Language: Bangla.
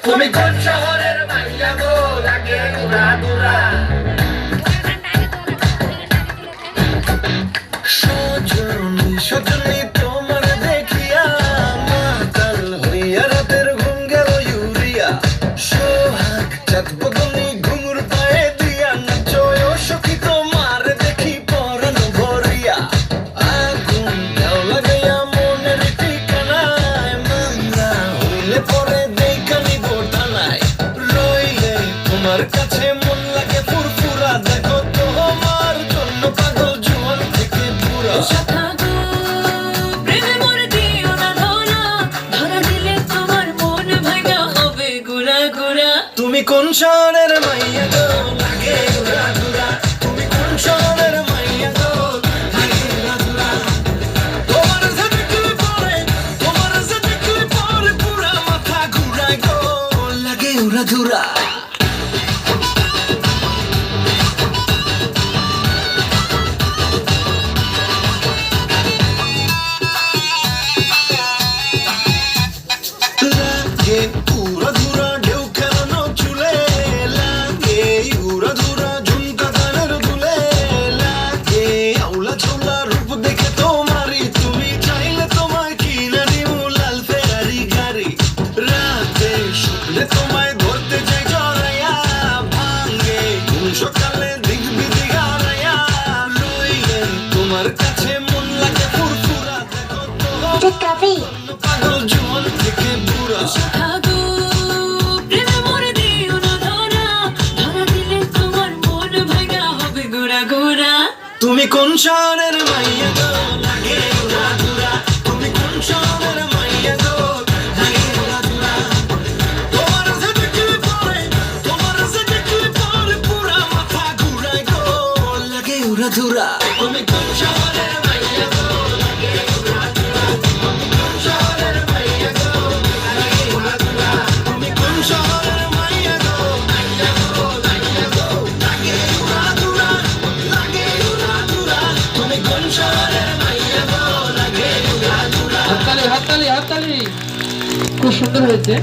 তুমি কোন শহরের মাইয়া গো লাগে উড়া দুরা সজনী সজনী তোমার দেখিয়া মাতাল হইয়া রাতের ঘুম গেল ইউরিয়া সোহাগ চাঁদ বদনি ঘুঙুর পায়ে দিয়া নাচয় সখী তোমার দেখি পরানো ভরিয়া আগুন দাও লাগাইয়া মনের ঠিকানায় মামলা হইলে পরে দেখানি বোটানায় রইলে তোমার কাছে মন লাগে ফুরফুরা দেখো তোমার জন্য পাগল জোয়ান থেকে পুরা তুমি কোন শহরের মাইয়া গো লাগে উড়া দুরা তুমি কোন শহরের মাইয়া গো লাগে উড়া দুরা তোমার সাথে পরে পুরা মাথা ঘুরায় গো লাগে উড়া দুরা লাগে উড়া দুরা ঢেউ খেলানো চুলে লাগে উড়া দুরা ঝুমকা গানের দুলে লাগে আউলা ঝোলা রূপ দেখে তোমারই তুমি চাইলে তোমায় কিনা নিউ লাল ফেরারি গাড়ি রাতে শুনলে তোমায় ধরতে যাই জড়াইয়া ভাঙ্গে ঘুম সকালে দিক বিধি হারাইয়া রইলে তোমার কাছে মন লাগে ফুরফুরা দেখো তো পাগল জোয়ান থেকে বুড়া তুমি কোন শহরের মাইয়া গো লাগে উড়া দুরা তুমি কোন শহরের মাইয়া গো লাগে উড়া দুরা তোমার সাথে পরে পুরা মাথা ঘুরায় গো লাগে উড়া দুরা তুমি কোন শহরের মাইয়া গো লাগে উড়া দুরা তুমি কোন শহরের মাইয়া গো লাগে উড়া দুরা তুমি কোন শহরের মাইয়া গো লাগে উড়া দুরা লাগে উড়া দুরা তুমি কোন শহরের মাইয়া গো লাগে উড়া দুরা হাততালি হাততালি হাততালি, খুব সুন্দর হয়েছে।